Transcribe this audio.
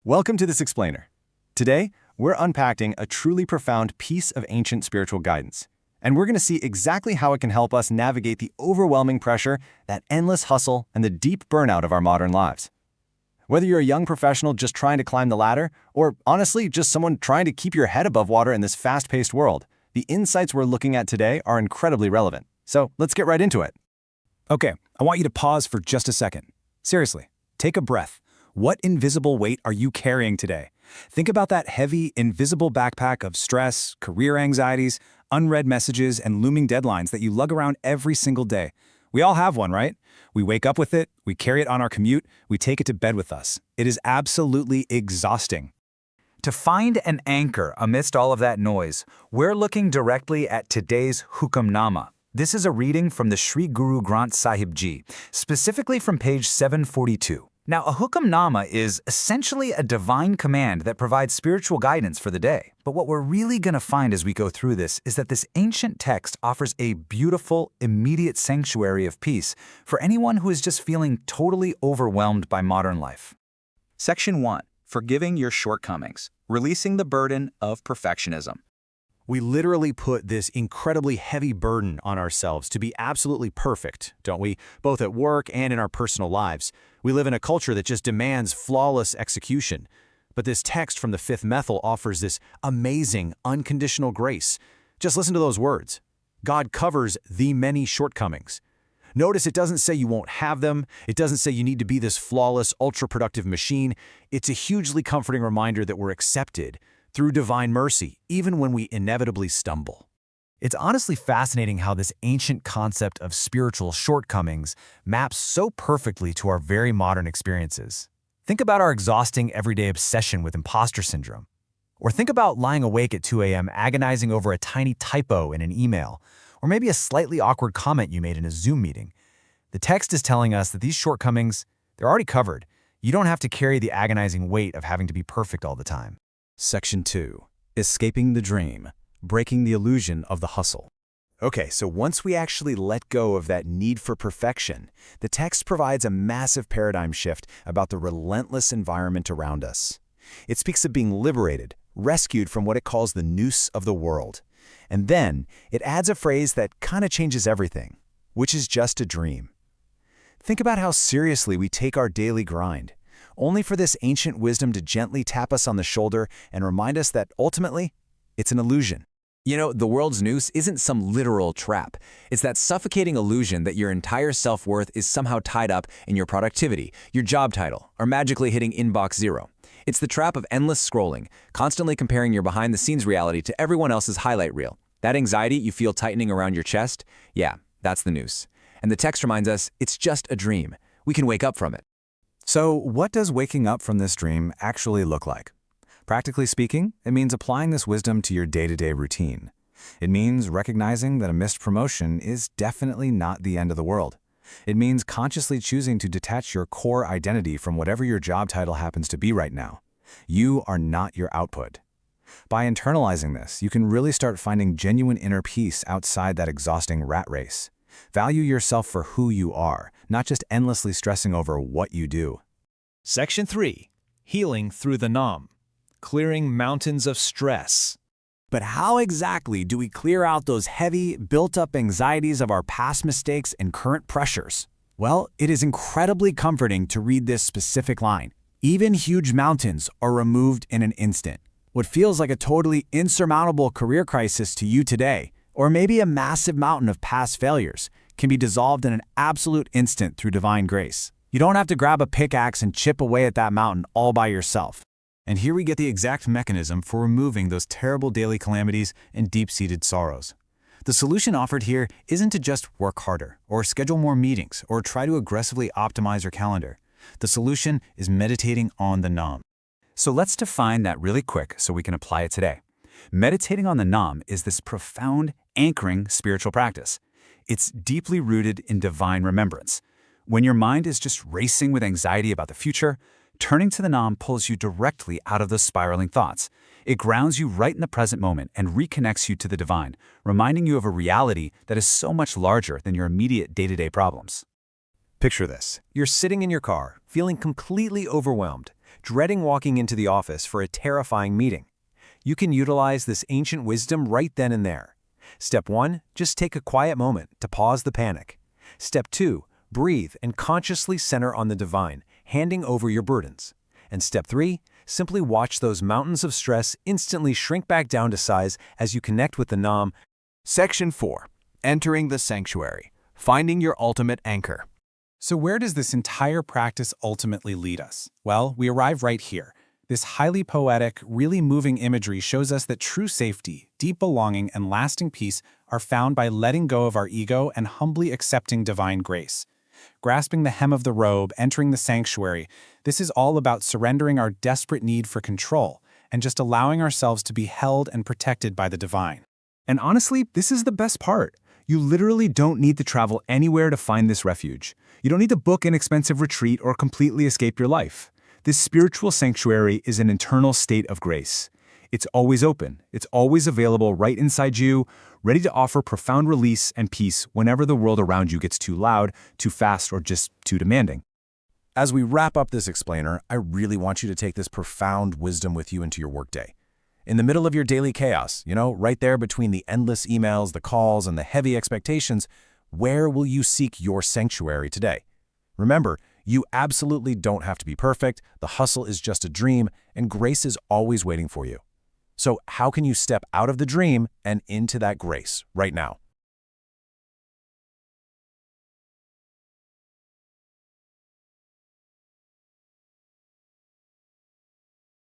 Welcome to this explainer. Today, we're unpacking a truly profound piece of ancient spiritual guidance, and we're going to see exactly how it can help us navigate the overwhelming pressure, that endless hustle, and the deep burnout of our modern lives. Whether you're a young professional just trying to climb the ladder, or honestly, just someone trying to keep your head above water in this fast-paced world, the insights we're looking at today are incredibly relevant. So let's get right into it. Okay, I want you to pause for just a second. Seriously, take a breath. What invisible weight are you carrying today? Think about that heavy, invisible backpack of stress, career anxieties, unread messages, and looming deadlines that you lug around every single day. We all have one, right? We wake up with it, we carry it on our commute, we take it to bed with us. It is absolutely exhausting. To find an anchor amidst all of that noise, we're looking directly at today's Hukamnama. This is a reading from the Sri Guru Granth Sahib Ji, specifically from page 742. Now, a Hukamnama is essentially a divine command that provides spiritual guidance for the day. But what we're really going to find as we go through this is that this ancient text offers a beautiful, immediate sanctuary of peace for anyone who is just feeling totally overwhelmed by modern life. Section 1. Forgiving your shortcomings. Releasing the burden of perfectionism. We literally put this incredibly heavy burden on ourselves to be absolutely perfect, don't we? Both at work and in our personal lives. We live in a culture that just demands flawless execution. But this text from the fifth Mehl offers this amazing, unconditional grace. Just listen to those words. God covers the many shortcomings. Notice it doesn't say you won't have them. It doesn't say you need to be this flawless, ultra-productive machine. It's a hugely comforting reminder that we're accepted through divine mercy, even when we inevitably stumble. It's honestly fascinating how this ancient concept of spiritual shortcomings maps so perfectly to our very modern experiences. Think about our exhausting everyday obsession with imposter syndrome. Or think about lying awake at 2 a.m. agonizing over a tiny typo in an email, or maybe a slightly awkward comment you made in a Zoom meeting. The text is telling us that these shortcomings, they're already covered. You don't have to carry the agonizing weight of having to be perfect all the time. Section 2. Escaping the dream. Breaking the illusion of the hustle. Okay, so once we actually let go of that need for perfection, the text provides a massive paradigm shift about the relentless environment around us. It speaks of being liberated, rescued from what it calls the noose of the world. And then it adds a phrase that kind of changes everything, which is just a dream. Think about how seriously we take our daily grind, only for this ancient wisdom to gently tap us on the shoulder and remind us that ultimately, it's an illusion. You know, the world's noose isn't some literal trap. It's that suffocating illusion that your entire self-worth is somehow tied up in your productivity, your job title, or magically hitting inbox zero. It's the trap of endless scrolling, constantly comparing your behind-the-scenes reality to everyone else's highlight reel. That anxiety you feel tightening around your chest, yeah, that's the noose. And the text reminds us it's just a dream. We can wake up from it. So, what does waking up from this dream actually look like? Practically speaking, it means applying this wisdom to your day-to-day routine. It means recognizing that a missed promotion is definitely not the end of the world. It means consciously choosing to detach your core identity from whatever your job title happens to be right now. You are not your output. By internalizing this, you can really start finding genuine inner peace outside that exhausting rat race. Value yourself for who you are, not just endlessly stressing over what you do. Section 3. Healing through the Naam. Clearing mountains of stress. But how exactly do we clear out those heavy, built-up anxieties of our past mistakes and current pressures? Well, it is incredibly comforting to read this specific line. Even huge mountains are removed in an instant. What feels like a totally insurmountable career crisis to you today, or maybe a massive mountain of past failures, can be dissolved in an absolute instant through divine grace. You don't have to grab a pickaxe and chip away at that mountain all by yourself. And here we get the exact mechanism for removing those terrible daily calamities and deep-seated sorrows. The solution offered here isn't to just work harder, or schedule more meetings, or try to aggressively optimize your calendar. The solution is meditating on the Naam. So let's define that really quick so we can apply it today. Meditating on the Naam is this profound, anchoring spiritual practice. It's deeply rooted in divine remembrance. When your mind is just racing with anxiety about the future, turning to the Naam pulls you directly out of those spiraling thoughts. It grounds you right in the present moment and reconnects you to the divine, reminding you of a reality that is so much larger than your immediate day-to-day problems. Picture this. You're sitting in your car, feeling completely overwhelmed. dreading walking into the office for a terrifying meeting. You can utilize this ancient wisdom right then and there. Step 1, just take a quiet moment to pause the panic. Step 2, breathe and consciously center on the divine, handing over your burdens. And step 3, simply watch those mountains of stress instantly shrink back down to size as you connect with the Naam. Section 4. Entering the Sanctuary. Finding your ultimate anchor. So where does this entire practice ultimately lead us? Well, we arrive right here. This highly poetic, really moving imagery shows us that true safety, deep belonging, and lasting peace are found by letting go of our ego and humbly accepting divine grace. Grasping the hem of the robe, entering the sanctuary, this is all about surrendering our desperate need for control and just allowing ourselves to be held and protected by the divine. And honestly, this is the best part. You literally don't need to travel anywhere to find this refuge. You don't need to book an expensive retreat or completely escape your life. This spiritual sanctuary is an internal state of grace. It's always open. It's always available right inside you, ready to offer profound release and peace whenever the world around you gets too loud, too fast, or just too demanding. As we wrap up this explainer, I really want you to take this profound wisdom with you into your workday. In the middle of your daily chaos, right there between the endless emails, the calls, and the heavy expectations, where will you seek your sanctuary today? Remember, you absolutely don't have to be perfect, the hustle is just a dream, and grace is always waiting for you. So how can you step out of the dream and into that grace right now?